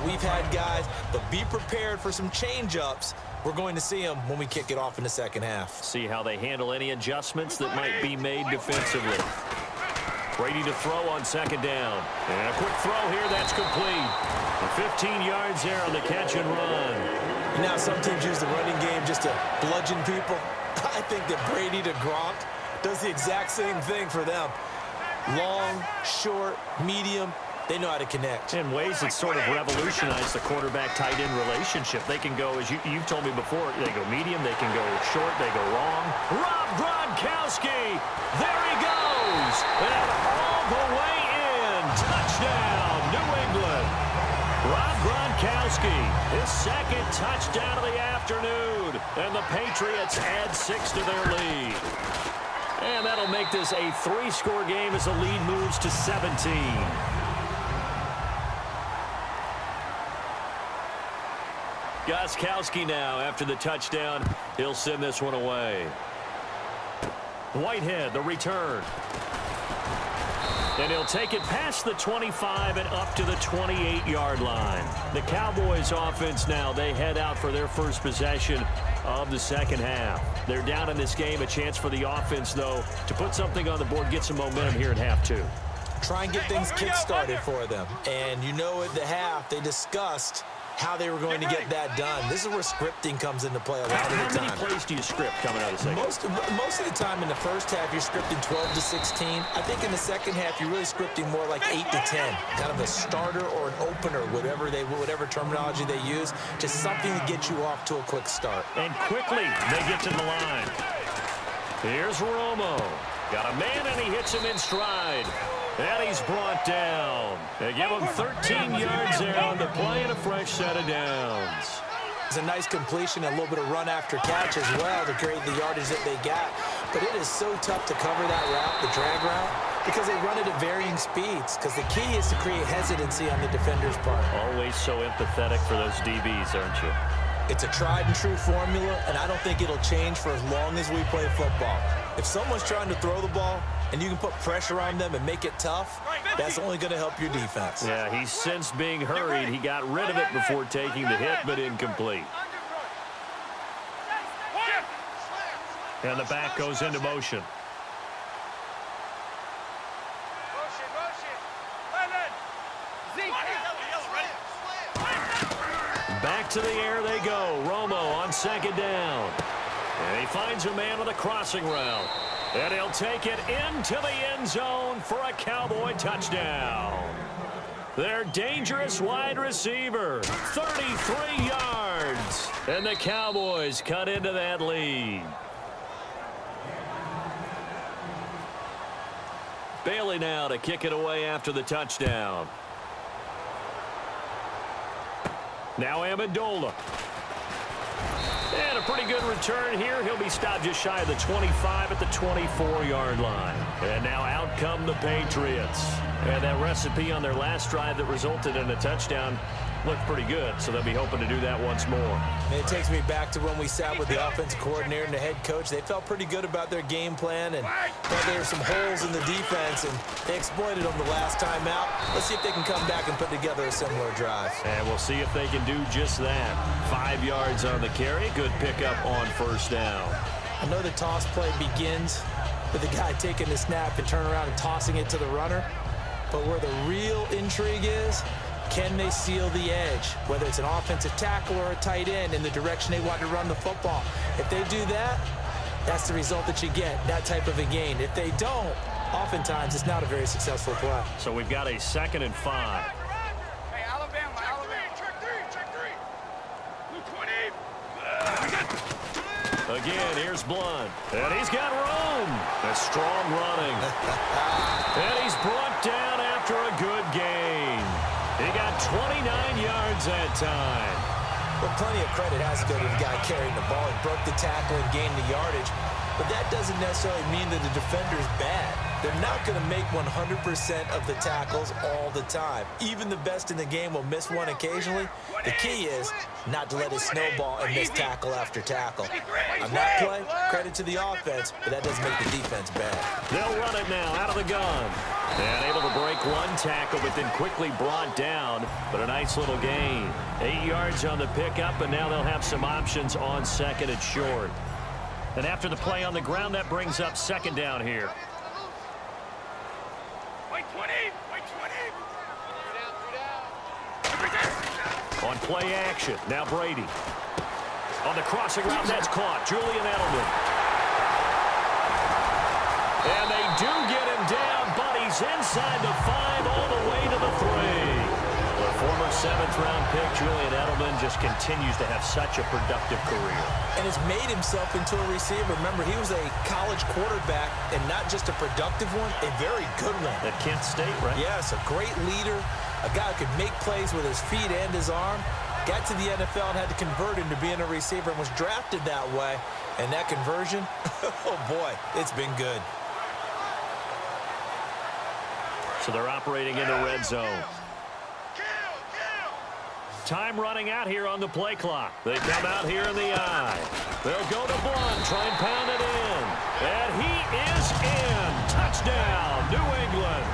we've had guys, but be prepared for some change-ups. We're going to see them when we kick it off in the second half. See how they handle any adjustments that might be made defensively. Brady to throw on second down. And a quick throw here, that's complete. 15 yards there on the catch and run. Now some teams use the running game just to bludgeon people. I think that Brady to Gronk does the exact same thing for them. Long, short, medium, they know how to connect. In ways that sort of revolutionized the quarterback-tight end relationship. They can go, as you've told me before, they go medium, they can go short, they go long. Rob Gronkowski, there he goes, and all the way in. Touchdown, New England. Rob Gronkowski, his second touchdown of the afternoon, and the Patriots add 6 to their lead. And that'll make this a 3-score game as the lead moves to 17. Gronkowski now after the touchdown. He'll send this one away. Whitehead, the return. And he'll take it past the 25 and up to the 28-yard line. The Cowboys offense now, they head out for their first possession of the second half. They're down in this game. A chance for the offense, though, to put something on the board, get some momentum here in half two. Try and get things kick-started for them. And you know at the half, they discussed how they were going to get that done. This is where scripting comes into play a lot of the time. How many plays do you script coming out of the second? Most of the time in the first half, you're scripting 12 to 16. I think in the second half, you're really scripting more like 8 to 10. Kind of a starter or an opener, whatever terminology they use. Just something to get you off to a quick start. And quickly, they get to the line. Here's Romo. Got a man, and he hits him in stride. And he's brought down. They give him 13 yards there on the play and a fresh set of downs. It's a nice completion, a little bit of run after catch as well to create the yardage that they got. But it is so tough to cover that route, the drag route, because they run it at varying speeds. Because the key is to create hesitancy on the defender's part. Always so empathetic for those DBs, aren't you? It's a tried and true formula, and I don't think it'll change for as long as we play football. If someone's trying to throw the ball and you can put pressure on them and make it tough, that's only going to help your defense. Yeah, he's sensed being hurried. He got rid of it before taking the hit, but incomplete. And the back goes into motion. Back to the air they go. Romo on second down. And he finds a man with a crossing route. And he'll take it into the end zone for a Cowboy touchdown. Their dangerous wide receiver, 33 yards. And the Cowboys cut into that lead. Bailey now to kick it away after the touchdown. Now Amendola. And a pretty good return here. He'll be stopped just shy of the 25 at the 24-yard line. And now out come the Patriots. And that recipe on their last drive that resulted in a touchdown looked pretty good, so they'll be hoping to do that once more. And it takes me back to when we sat with the offensive coordinator and the head coach. They felt pretty good about their game plan and thought there were some holes in the defense, and they exploited them the last time out. Let's see if they can come back and put together a similar drive. And we'll see if they can do just that. 5 yards on the carry. Good pickup on first down. I know the toss play begins with the guy taking the snap and turning around and tossing it to the runner. But where the real intrigue is, can they seal the edge, whether it's an offensive tackle or a tight end, in the direction they want to run the football? If they do that, that's the result that you get, that type of a gain. If they don't, oftentimes it's not a very successful play. So we've got a 2nd and 5. Hey, Alabama. Check three. Blue 20. Again, here's Blunt. And he's got room. A strong running. And he's brought down after a good gain. He got 29 yards that time. Well, plenty of credit has to go to the guy carrying the ball. He broke the tackle and gained the yardage. But that doesn't necessarily mean that the defender's bad. They're not going to make 100% of the tackles all the time. Even the best in the game will miss one occasionally. The key is not to let it snowball and miss tackle after tackle. On that play, credit to the offense, but that doesn't make the defense bad. They'll run it now out of the gun. And able to break one tackle, but then quickly brought down. But a nice little gain. 8 yards on the pickup, and now they'll have some options on second and short. And after the play on the ground, that brings up second down here. On play action, now Brady. On the crossing route, that's caught. Julian Edelman. And they do get him down, but he's inside the 5 all the way to the 3. The former 7th-round pick, Julian Edelman, just continues to have such a productive career. And has made himself into a receiver. Remember, he was a college quarterback, and not just a productive one, a very good one. At Kent State, right? Yes, a great leader, a guy who could make plays with his feet and his arm. Got to the NFL and had to convert into being a receiver and was drafted that way. And that conversion, oh boy, it's been good. So they're operating in the red zone. Time running out here on the play clock. They come out here in the eye. They'll go to Blunt, try and pound it in. And he is in. Touchdown, New England.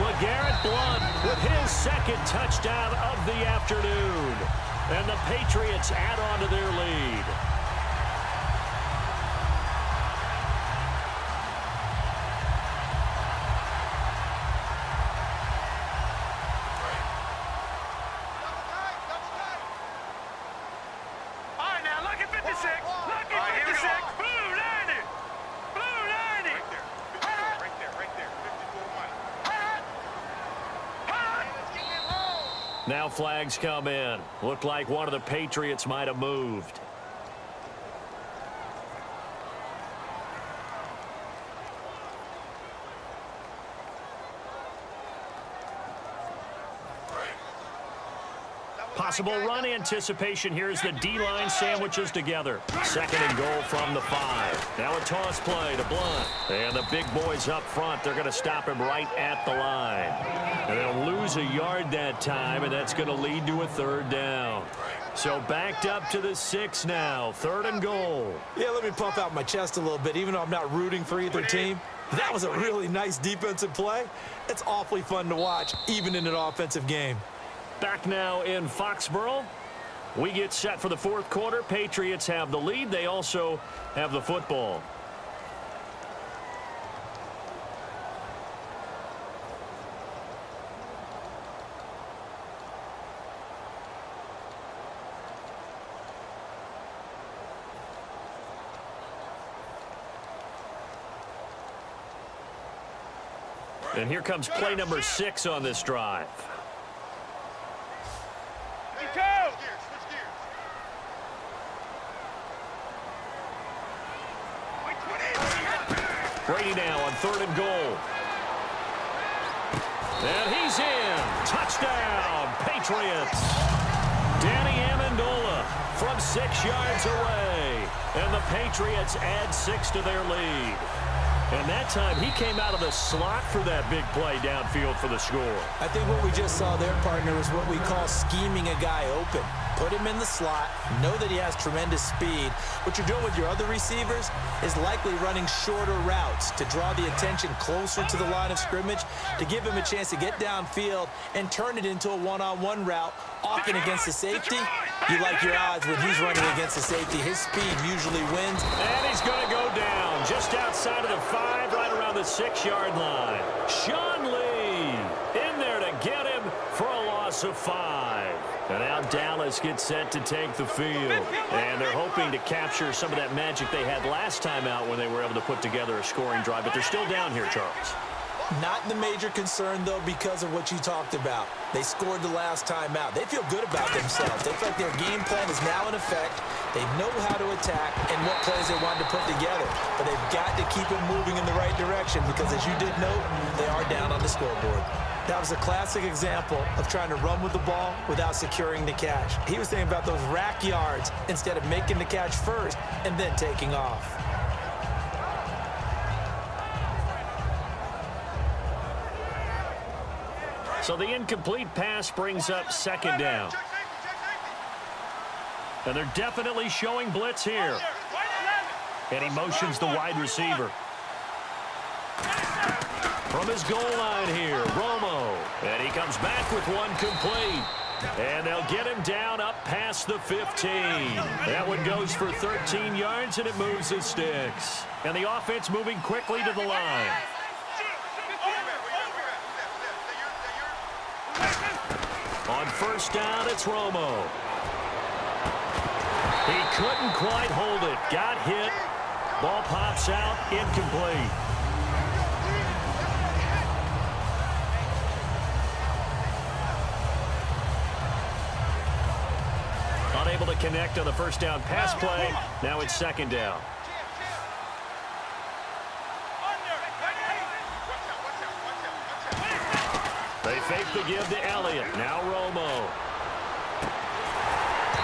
LeGarrette Blunt with his second touchdown of the afternoon. And the Patriots add on to their lead. Now flags come in. Looked like one of the Patriots might have moved. Possible run anticipation here as the D-line sandwiches together. Second and goal from the 5. Now a toss play to Blunt. And the big boys up front, they're going to stop him right at the line. And they'll lose a yard that time, and that's going to lead to a third down. So backed up to the 6 now. Third and goal. Yeah, let me pump out my chest a little bit, even though I'm not rooting for either team. That was a really nice defensive play. It's awfully fun to watch, even in an offensive game. Back now in Foxborough. We get set for the fourth quarter. Patriots have the lead. They also have the football. And here comes play number 6 on this drive. Brady now on third and goal. And he's in. Touchdown, Patriots. Danny Amendola from 6 yards away. And the Patriots add 6 to their lead. And that time, he came out of the slot for that big play downfield for the score. I think what we just saw there, partner, is what we call scheming a guy open. Put him in the slot, know that he has tremendous speed. What you're doing with your other receivers is likely running shorter routes to draw the attention closer to the line of scrimmage, to give him a chance to get downfield and turn it into a one-on-one route, often against the safety. You like your odds when he's running against the safety. His speed usually wins. And he's going to go down just outside of the 5, right around the 6-yard line. Sean Lee in there to get him for a loss of 5. And now Dallas gets set to take the field. And they're hoping to capture some of that magic they had last time out when they were able to put together a scoring drive. But they're still down here, Charles. Not the major concern, though, because of what you talked about. They scored the last time out. They feel good about themselves. They feel like their game plan is now in effect. They know how to attack and what plays they want to put together. But they've got to keep it moving in the right direction because, as you did note, they are down on the scoreboard. That was a classic example of trying to run with the ball without securing the catch. He was thinking about those rack yards instead of making the catch first and then taking off. So the incomplete pass brings up second down. And they're definitely showing blitz here. And he motions the wide receiver. From his goal line here, Romo. And he comes back with one complete. And they'll get him down up past the 15. That one goes for 13 yards, and it moves the sticks. And the offense moving quickly to the line. On first down, it's Romo. He couldn't quite hold it. Got hit. Ball pops out. Incomplete. Unable to connect on the first down pass play. Now it's second down. They fake the give to Elliott. Now Romo.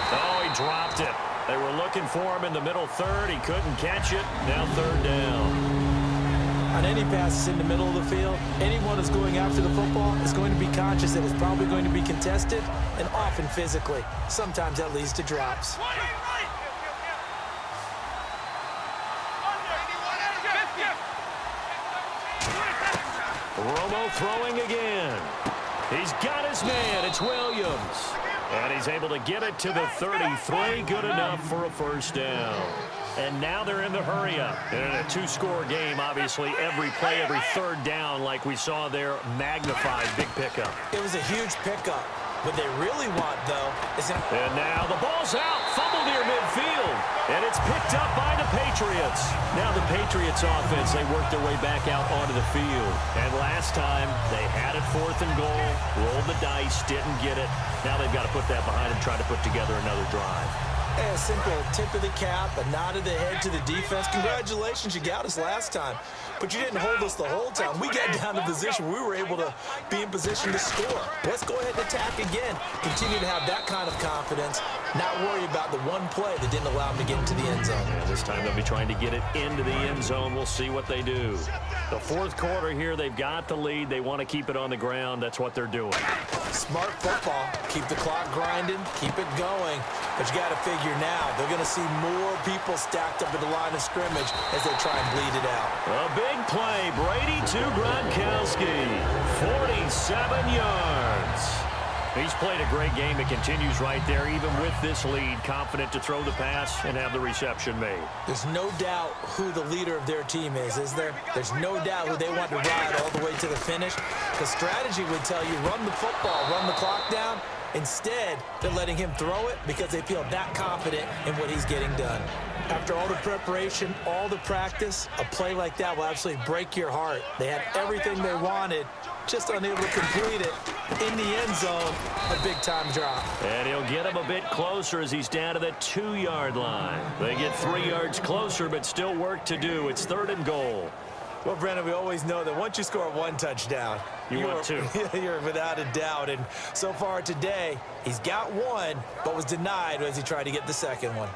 Oh, he dropped it. They were looking for him in the middle third. He couldn't catch it. Now third down. On any passes in the middle of the field, anyone who's going after the football is going to be conscious that it's probably going to be contested, and often physically. Sometimes that leads to drops. Romo throwing again. He's got his man. It's Williams. And he's able to get it to the 33. Good enough for a first down. And now they're in the hurry-up. And in a two-score game, obviously, every play, every third down, like we saw there, magnified. Big pickup. It was a huge pickup. What they really want, though, is... And now the ball's out. Fumble near midfield. And it's picked up by the Patriots. Now the Patriots offense, they worked their way back out onto the field. And last time, they had it fourth and goal, rolled the dice, didn't get it. Now they've got to put that behind and try to put together another drive. A simple tip of the cap, a nod of the head to the defense. Congratulations, you got us last time. But you didn't hold us the whole time. We got down to position. We were able to be in position to score. Let's go ahead and attack again. Continue to have that kind of confidence. Not worry about the one play that didn't allow them to get into the end zone. Yeah, this time they'll be trying to get it into the end zone. We'll see what they do. The fourth quarter here, they've got the lead. They want to keep it on the ground. That's what they're doing. Smart football. Keep the clock grinding. Keep it going. But you got to figure now, they're going to see more people stacked up at the line of scrimmage as they try and bleed it out. A big play. Brady to Gronkowski. 47 yards. He's played a great game. It continues right there, even with this lead. Confident to throw the pass and have the reception made. There's no doubt who the leader of their team is there? There's no doubt who they want to ride all the way to the finish. The strategy would tell you, run the football, run the clock down. Instead, they're letting him throw it because they feel that confident in what he's getting done. After all the preparation, all the practice, a play like that will absolutely break your heart. They had everything they wanted, just unable to complete it. In the end zone, a big-time drop. And he'll get him a bit closer as he's down to the 2-yard line. They get 3 yards closer, but still work to do. It's third and goal. Well, Brennan, we always know that once you score one touchdown, you're without a doubt. And so far today, he's got one, but was denied as he tried to get the second one.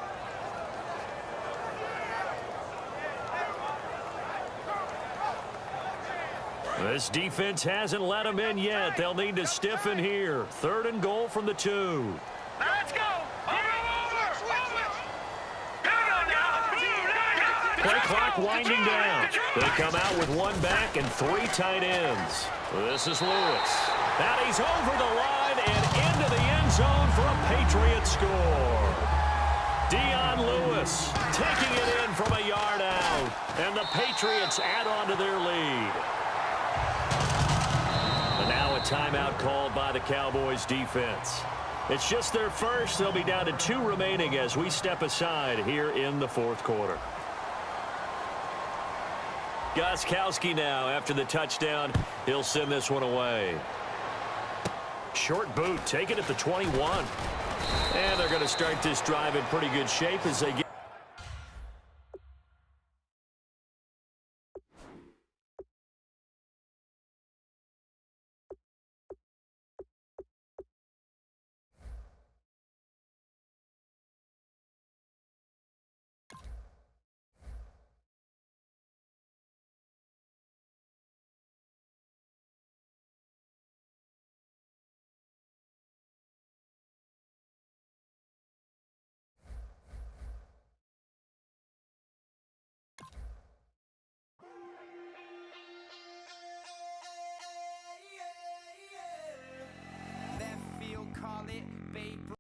This defense hasn't let them in yet. They'll need to stiffen here. Third and goal from the 2. Let's go. Play clock winding down. They come out with one back and 3 tight ends. This is Lewis. Now he's over the line and into the end zone for a Patriots score. Dion Lewis taking it in from a yard out. And the Patriots add on to their lead. And now a timeout called by the Cowboys defense. It's just their first. They'll be down to 2 remaining as we step aside here in the fourth quarter. Gronkowski now after the touchdown. He'll send this one away. Short boot taken at the 21. And they're going to start this drive in pretty good shape as they get